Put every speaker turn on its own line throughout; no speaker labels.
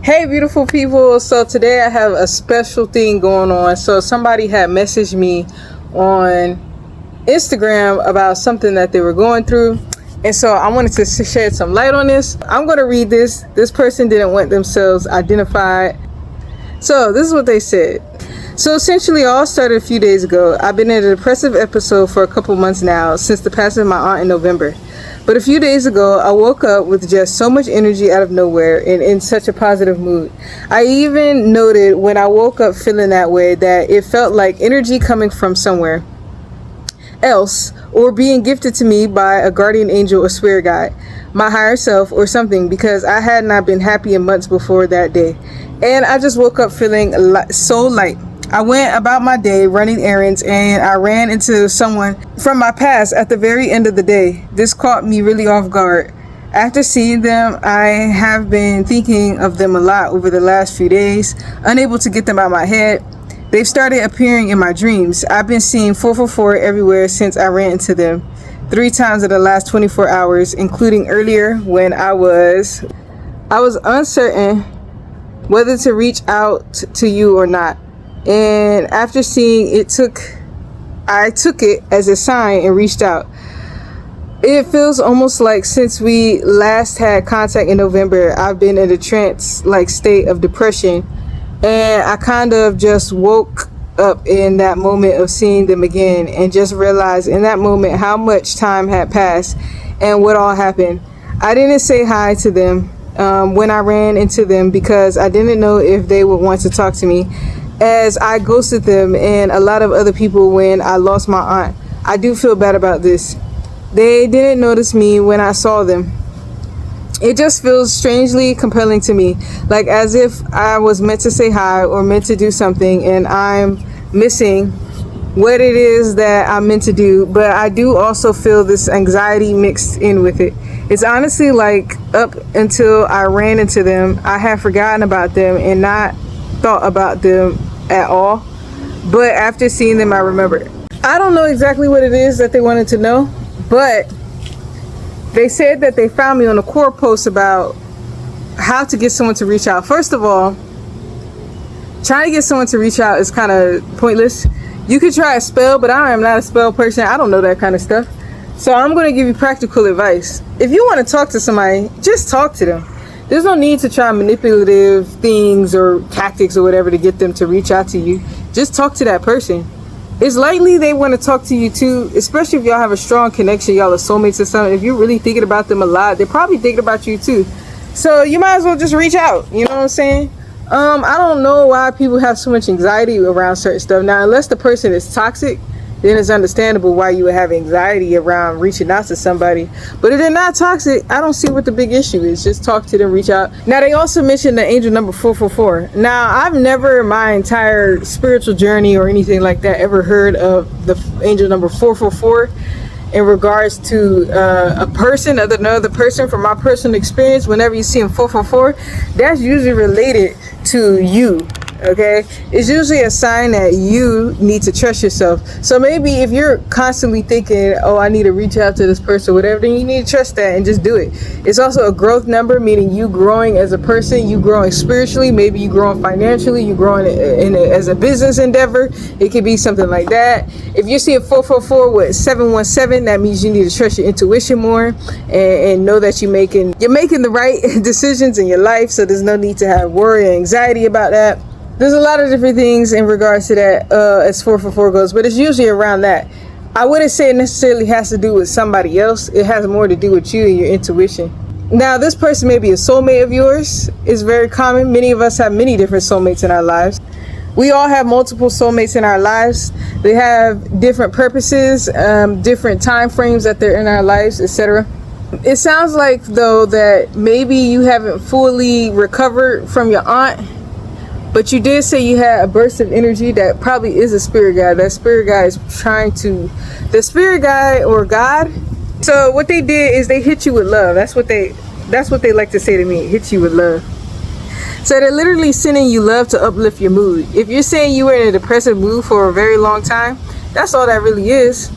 Hey beautiful people, so today I have a special thing going on. So somebody had messaged me on Instagram about something that they were going through, and so I wanted to shed some light on this. I'm going to read this. This person didn't want themselves identified. So this is what they said. So essentially all started a few days ago. I've been in a depressive episode for a couple months now since the passing of my aunt in November. But a few days ago, I woke up with just so much energy out of nowhere and in such a positive mood. I even noted when I woke up feeling that way that it felt like energy coming from somewhere else or being gifted to me by a guardian angel or spirit guide, my higher self or something, because I had not been happy in months before that day. And I just woke up feeling so light. I went about my day running errands and I ran into someone from my past at the very end of the day. This caught me really off guard. After seeing them, I have been thinking of them a lot over the last few days, unable to get them out of my head. They've started appearing in my dreams. I've been seeing 444 everywhere since I ran into them 3 times in the last 24 hours, including earlier when I was uncertain whether to reach out to you or not. And after seeing it, I took it as a sign and reached out. It feels almost like since we last had contact in November, I've been in a trance-like state of depression. And I kind of just woke up in that moment of seeing them again and just realized in that moment how much time had passed and what all happened. I didn't say hi to them when I ran into them because I didn't know if they would want to talk to me, as I ghosted them and a lot of other people when I lost my aunt. I do feel bad about this. They didn't notice me when I saw them. It just feels strangely compelling to me, like as if I was meant to say hi or meant to do something and I'm missing what it is that I'm meant to do. But I do also feel this anxiety mixed in with it. It's honestly like up until I ran into them, I had forgotten about them and not thought about them at all. But after seeing them, I remembered. I don't know exactly what it is that they wanted to know, but they said that they found me on a core post about how to get someone to reach out. First of all, trying to get someone to reach out is kind of pointless. You could try a spell, but I am not a spell person. I don't know that kind of stuff. So I'm going to give you practical advice. If you want to talk to somebody, just talk to them. There's no need to try manipulative things or tactics or whatever to get them to reach out to you. Just talk to that person. It's likely they want to talk to you too, especially if y'all have a strong connection, y'all are soulmates or something. If you're really thinking about them a lot, they're probably thinking about you too. So you might as well just reach out, you know what I'm saying? I don't know why people have so much anxiety around certain stuff. Now, unless the person is toxic, then it's understandable why you would have anxiety around reaching out to somebody. But if they're not toxic, I don't see what the big issue is. Just talk to them, reach out. Now, they also mentioned the angel number 444. Now, I've never in my entire spiritual journey or anything like that ever heard of the angel number 444 in regards to a person other than another person. From my personal experience, whenever you see a 444, that's usually related to you. Okay, it's usually a sign that you need to trust yourself. So maybe if you're constantly thinking, oh, I need to reach out to this person or whatever, then you need to trust that and just do it. It's also a growth number, meaning you growing as a person, you growing spiritually, maybe you growing financially, you growing as a business endeavor. It could be something like that. If you see a 444 with 717, that means you need to trust your intuition more and know that you're making the right decisions in your life. So there's no need to have worry or anxiety about that. There's a lot of different things in regards to that as 444 goes, but it's usually around that. I wouldn't say it necessarily has to do with somebody else. It has more to do with you and your intuition. Now, this person may be a soulmate of yours. It's very common. Many of us have many different soulmates in our lives. We all have multiple soulmates in our lives. They have different purposes, different time frames that they're in our lives, etc. It sounds like, though, that maybe you haven't fully recovered from your aunt. But you did say you had a burst of energy that probably is a spirit guide. That spirit guide is the spirit guide or God. So what they did is they hit you with love. That's what they like to say to me, hit you with love. So they're literally sending you love to uplift your mood. If you're saying you were in a depressive mood for a very long time, that's all that really is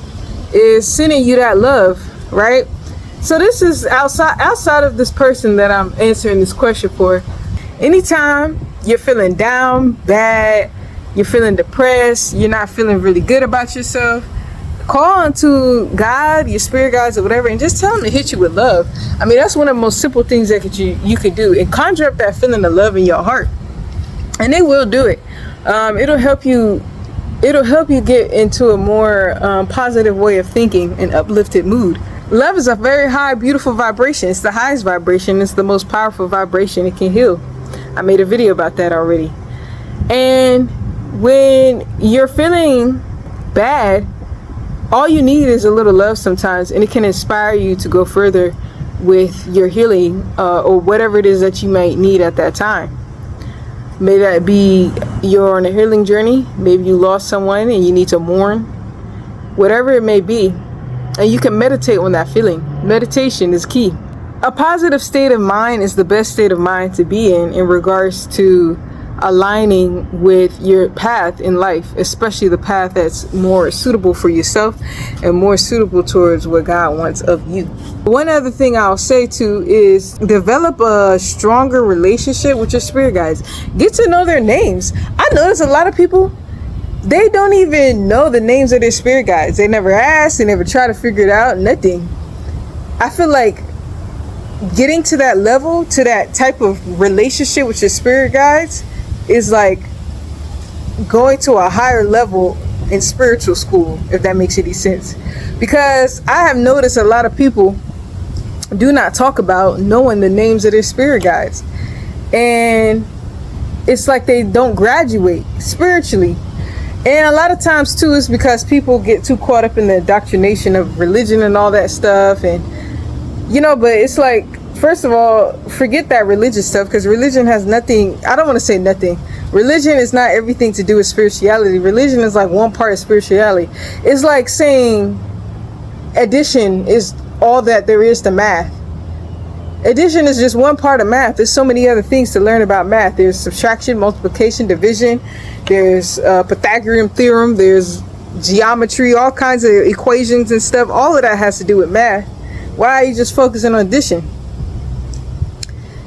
sending you that love, right? So this is outside of this person that I'm answering this question for. Anytime you're feeling down, bad, you're feeling depressed, you're not feeling really good about yourself, call onto God, your spirit guides or whatever, and just tell them to hit you with love. I mean, that's one of the most simple things that you could do, and conjure up that feeling of love in your heart, and they will do it. It'll help you get into a more positive way of thinking and uplifted mood. Love is a very high, beautiful vibration. It's the highest vibration. It's the most powerful vibration. It can heal. I made a video about that already. And when you're feeling bad, all you need is a little love sometimes, and it can inspire you to go further with your healing, or whatever it is that you might need at that time. May that be you're on a healing journey, maybe you lost someone and you need to mourn, whatever it may be. And you can meditate on that feeling. Meditation is key. A positive state of mind is the best state of mind to be in regards to aligning with your path in life, especially the path that's more suitable for yourself and more suitable towards what God wants of you. One other thing I'll say too is develop a stronger relationship with your spirit guides. Get to know their names. I notice a lot of people, they don't even know the names of their spirit guides. They never ask, they never try to figure it out, nothing. I feel like getting to that level, to that type of relationship with your spirit guides, is like going to a higher level in spiritual school, if that makes any sense. Because I have noticed a lot of people do not talk about knowing the names of their spirit guides, and it's like they don't graduate spiritually. And a lot of times too, it's because people get too caught up in the indoctrination of religion and all that stuff, and but it's like, first of all, forget that religious stuff, because religion has nothing, I don't want to say nothing. Religion is not everything to do with spirituality. Religion is like one part of spirituality. It's like saying addition is all that there is to math. Addition is just one part of math. There's so many other things to learn about math. There's subtraction, multiplication, division. There's Pythagorean theorem. There's geometry, all kinds of equations and stuff. All of that has to do with math. Why are you just focusing on addition?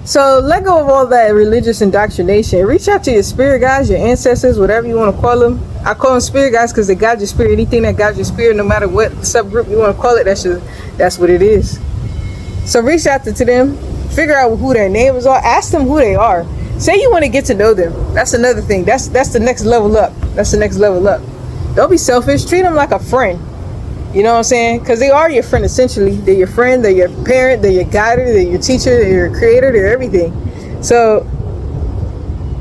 So let go of all that religious indoctrination. Reach out to your spirit guides, your ancestors, whatever you want to call them. I call them spirit guides because they guide your spirit. Anything that guides your spirit, no matter what subgroup you want to call it, that's what it is. So reach out to them, figure out who their names are, ask them who they are. Say you want to get to know them. That's another thing. That's the next level up. That's the next level up. Don't be selfish. Treat them like a friend. You know what I'm saying? Because they are your friend, essentially. They're your friend, they're your parent, they're your guider, they're your teacher, they're your creator, they're everything. So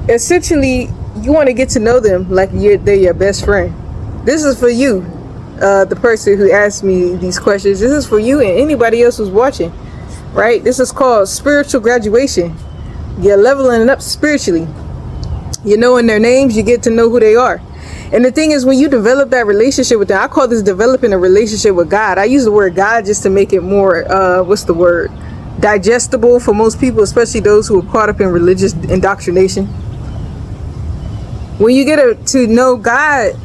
essentially, you want to get to know them like they're your best friend. This is for you, the person who asked me these questions. This is for you and anybody else who's watching, right? This is called spiritual graduation. You're leveling up spiritually. You're knowing their names, you get to know who they are. And the thing is, when you develop that relationship with them, I call this developing a relationship with God. I use the word God just to make it more, digestible for most people, especially those who are caught up in religious indoctrination. When you get to know God,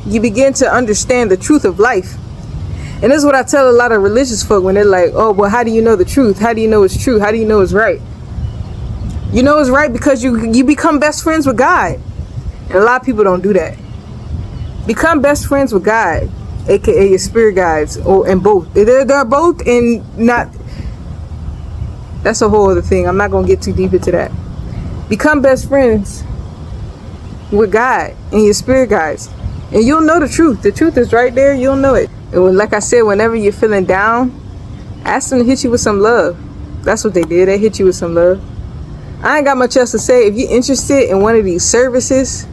you begin to understand the truth of life. And this is what I tell a lot of religious folk when they're like, oh, well, how do you know the truth? How do you know it's true? How do you know it's right? You know it's right because you become best friends with God. And a lot of people don't do that. Become best friends with God, aka your spirit guides, and both. They're both, and not. That's a whole other thing. I'm not gonna get too deep into that. Become best friends with God and your spirit guides, and you'll know the truth. The truth is right there. You'll know it. And like I said, whenever you're feeling down, ask them to hit you with some love. That's what they did. They hit you with some love. I ain't got much else to say. If you're interested in one of these services,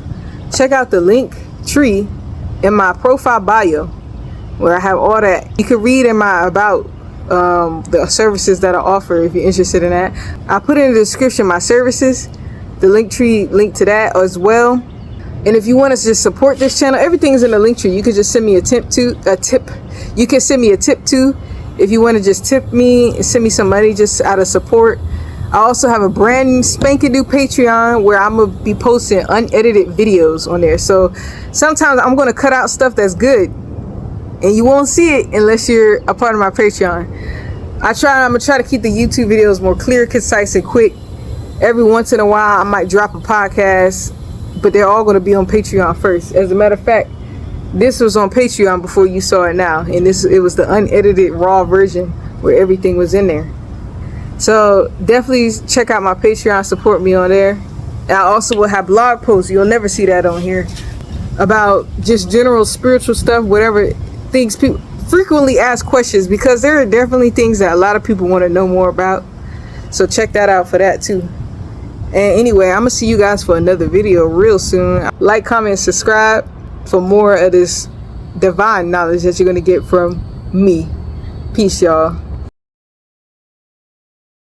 check out the link tree in my profile bio, where I have all that. You can read in my about the services that I offer if you're interested in that. I put in the description my services, the link tree link to that as well. And if you want to just support this channel, everything's in the link tree. You can just send me a tip. You can send me a tip too if you want to just tip me and send me some money just out of support. I also have a brand spanking new Patreon where I'm going to be posting unedited videos on there. So sometimes I'm going to cut out stuff that's good, and you won't see it unless you're a part of my Patreon. I'm going to try to keep the YouTube videos more clear, concise, and quick. Every once in a while I might drop a podcast, but they're all going to be on Patreon first. As a matter of fact, this was on Patreon before you saw it now, and it was the unedited raw version where everything was in there. So definitely check out my Patreon, support me on there. I also will have blog posts, you'll never see that on here, about just general spiritual stuff, whatever things people frequently ask questions, because there are definitely things that a lot of people want to know more about. So check that out for that too. And anyway, I'm gonna see you guys for another video real soon. Like, comment, subscribe for more of this divine knowledge that you're gonna get from me. Peace, y'all.